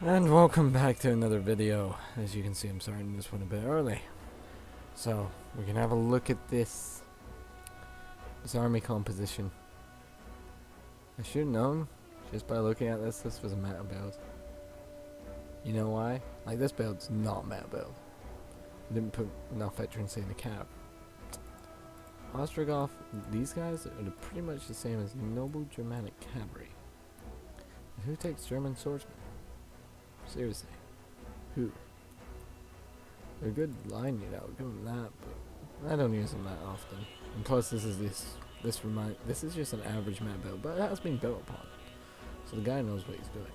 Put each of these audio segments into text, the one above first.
And welcome back to another video. As you can see, I'm starting this one a bit early. So, we can have a look at this army composition. I should have known, just by looking at this was a meta build. You know why? Like, this build's not a meta build. I didn't put enough veterancy in the cap. Ostrogoth, these guys are pretty much the same as noble Germanic cavalry. And who takes German swordsmen? Seriously, who? They're a good line, you know, give them that, but I don't use them that often. And plus, this is just an average map build, but it has been built upon, so the guy knows what he's doing.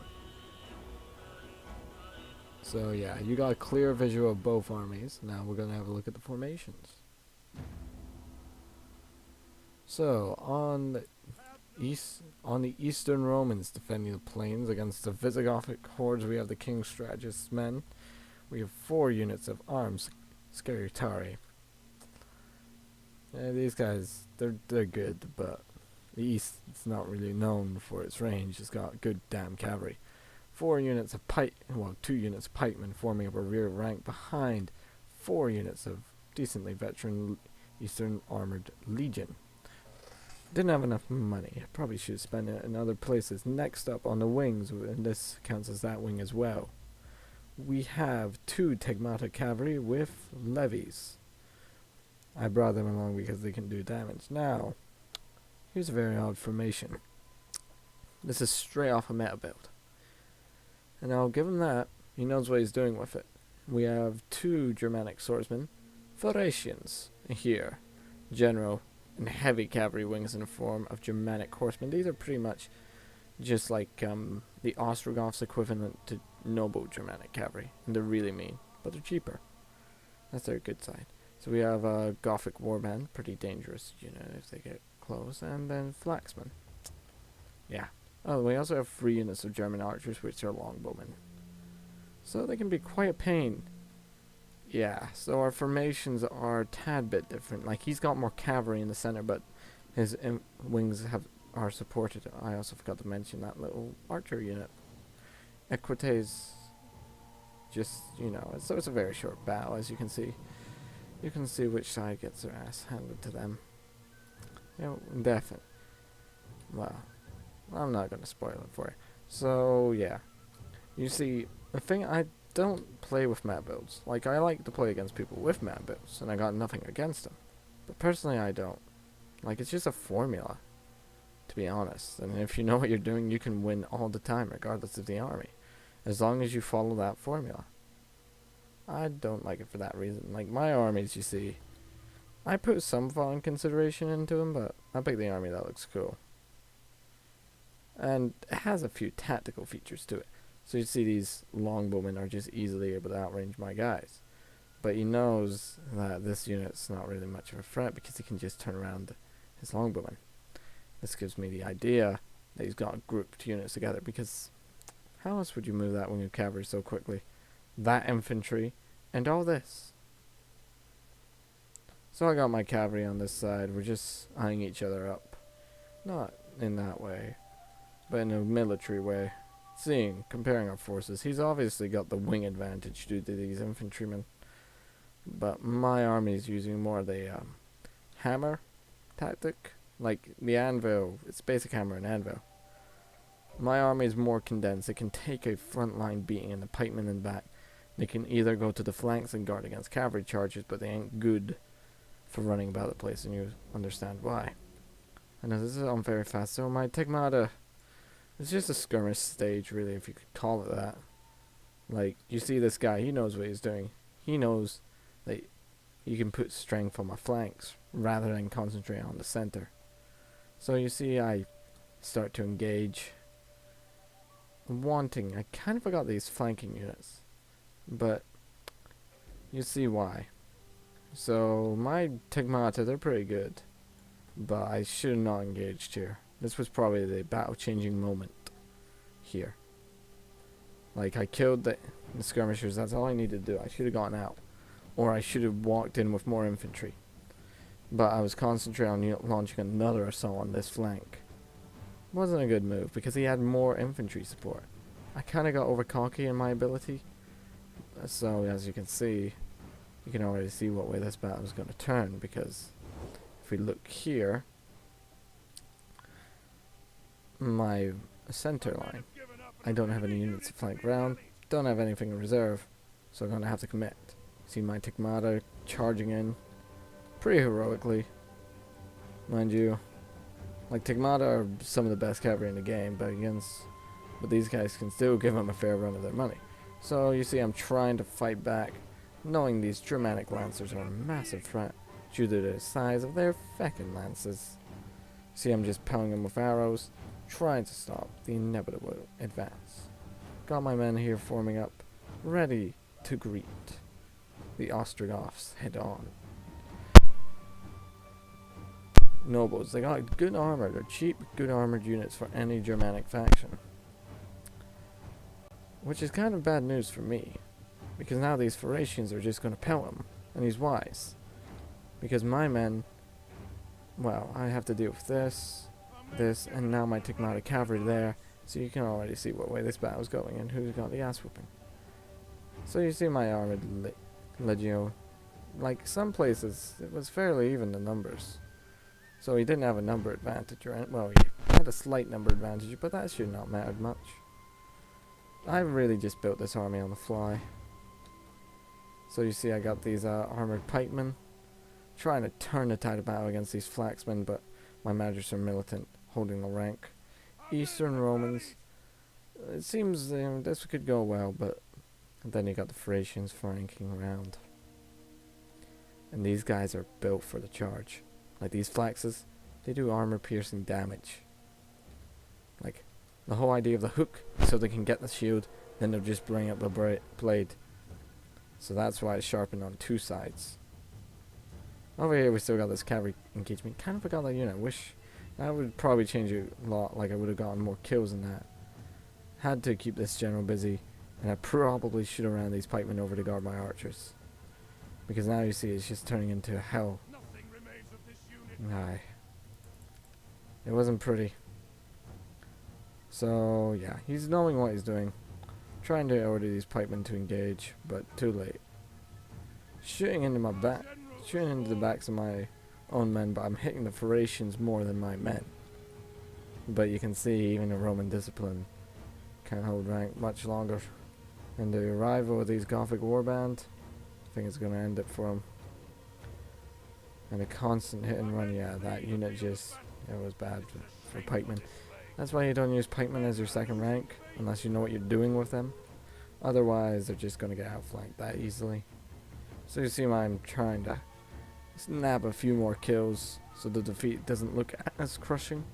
So yeah, you got a clear visual of both armies. Now we're gonna have a look at the formations. So on the Eastern Romans defending the plains against the Visigothic hordes, we have the KingStrategist men. We have 4 units of arms Scaritari. These guys, they're good, but the East is not really known for its range. It's got good damn cavalry. 2 units of pikemen forming up a rear rank behind 4 units of decently veteran Eastern Armored Legion. Didn't have enough money. I probably should spend it in other places. Next up on the wings, and this counts as that wing as well, we have 2 Tegmata cavalry with levies. I brought them along because they can do damage. Now, here's a very odd formation. This is straight off a meta build. And I'll give him that. He knows what he's doing with it. We have 2 Germanic swordsmen, Thracians, here. General and heavy cavalry wings in the form of Germanic horsemen. These are pretty much just like the Ostrogoths' equivalent to noble Germanic cavalry, and they're really mean, but they're cheaper. That's their good side. So we have a Gothic warband, pretty dangerous unit if they get close, and then Flaxmen. Yeah. Oh, we also have 3 units of German archers, which are longbowmen. So they can be quite a pain. Yeah, so our formations are a tad bit different. Like, he's got more cavalry in the center, but his wings are supported. I also forgot to mention that little archer unit. Equites, just, you know, so it's a very short battle, as you can see. You can see which side gets their ass handed to them. You know, definitely. Well, I'm not going to spoil it for you. So, yeah. You see, the thing, I don't play with map builds. Like, I like to play against people with map builds, and I got nothing against them. But personally, I don't. Like, it's just a formula, to be honest. And if you know what you're doing, you can win all the time, regardless of the army. As long as you follow that formula. I don't like it for that reason. Like, my armies, you see, I put some thought and consideration into them, but I pick the army that looks cool. And it has a few tactical features to it. So you see these longbowmen are just easily able to outrange my guys. But he knows that this unit's not really much of a threat because he can just turn around his longbowmen. This gives me the idea that he's got grouped units together, because how else would you move that wing of cavalry so quickly? That infantry and all this. So I got my cavalry on this side. We're just eyeing each other up. Not in that way, but in a military way. Comparing our forces, he's obviously got the wing advantage due to these infantrymen, but my army is using more of the hammer tactic, like the anvil. It's basic hammer and anvil. My army is more condensed. It can take a front line beating and the pikemen in the back. They can either go to the flanks and guard against cavalry charges, but they ain't good for running about the place, and you understand why. I know this is on very fast, so my Tegmata, it's just a skirmish stage, really, if you could call it that. Like, you see this guy, he knows what he's doing. He knows that you can put strength on my flanks rather than concentrate on the center. So you see, I start to engage. I kind of forgot these flanking units, but you see why. So my Tegmata, they're pretty good, but I should have not engaged here. This was probably the battle-changing moment here. Like, I killed the skirmishers. That's all I needed to do. I should have gone out. Or I should have walked in with more infantry. But I was concentrating on launching another assault on this flank. Wasn't a good move, because he had more infantry support. I kind of got over cocky in my ability. So as you can see, you can already see what way this battle is going to turn, because if we look here, my center line, I don't have any units to flank round, don't have anything in reserve, so I'm going to have to commit. See my Tigmata charging in pretty heroically, mind you. Like, Tigmata are some of the best cavalry in the game, but these guys can still give them a fair run of their money. So you see I'm trying to fight back, knowing these Germanic lancers are a massive threat due to the size of their feckin' lances. See, I'm just pounding them with arrows, trying to stop the inevitable advance. Got my men here forming up, ready to greet the Ostrogoths head on. Nobles, they got good armor. They're cheap, good armored units for any Germanic faction. Which is kind of bad news for me, because now these Thracians are just going to pelt him, and he's wise. Because my men, well, I have to deal with this, and now my Tigmata cavalry there, so you can already see what way this battle's going and who's got the ass whooping. So you see my armored legio. Like, some places, it was fairly even the numbers. So he didn't have a number advantage, right? Well, he had a slight number advantage, but that should not matter much. I really just built this army on the fly. So you see I got these armored pikemen, trying to turn the tide of battle against these flaxmen, but my managers are militant, holding the rank. Eastern Romans, it seems this could go well, but then you got the Thracians flanking around. And these guys are built for the charge. Like, these flaxes, they do armor-piercing damage. Like, the whole idea of the hook, so they can get the shield, then they'll just bring up the blade. So that's why it's sharpened on two sides. Over here we still got this cavalry engagement. Kind of forgot that unit. I wish that would probably change a lot. Like, I would have gotten more kills than that. Had to keep this general busy, and I probably should have ran these pikemen over to guard my archers. Because now you see it's just turning into hell. Aye. It wasn't pretty. So, yeah, he's knowing what he's doing. Trying to order these pikemen to engage, but too late. Shooting into the backs of my own men, but I'm hitting the Thracians more than my men. But you can see even the Roman discipline can't hold rank much longer. And the arrival of these Gothic warband, I think it's going to end it for them. And a constant hit and run, yeah, that unit just, it was bad for pikemen. That's why you don't use pikemen as your second rank, unless you know what you're doing with them. Otherwise, they're just going to get outflanked that easily. So you see why I'm trying to snap a few more kills, so the defeat doesn't look as crushing.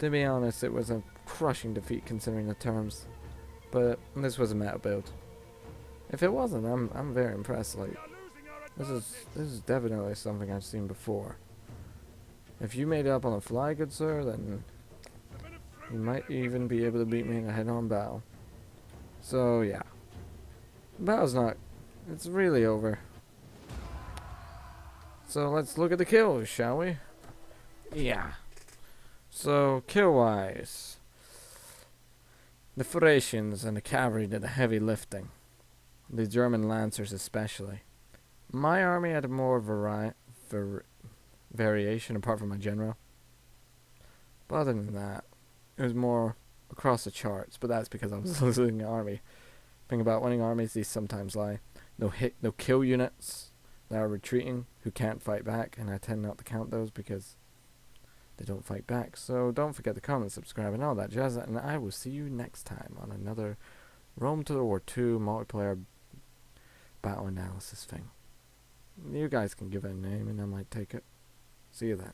To be honest, it was a crushing defeat considering the terms. But this was a meta build. If it wasn't, I'm very impressed. Like, this is definitely something I've seen before. If you made it up on the fly, good sir, then you might even be able to beat me in a head-on battle. So yeah, the battle's it's really over. So let's look at the kills, shall we? Yeah. So kill-wise, the Thracians and the cavalry did the heavy lifting. The German lancers especially. My army had more variation apart from my general. But other than that, it was more across the charts, but that's because I was losing the army. Thing about winning armies, these sometimes lie. No kill units that are retreating who can't fight back, and I tend not to count those because they don't fight back. So don't forget to comment, subscribe, and all that jazz, and I will see you next time on another Rome to War II multiplayer battle analysis thing. You guys can give it a name and I might take it. See you then.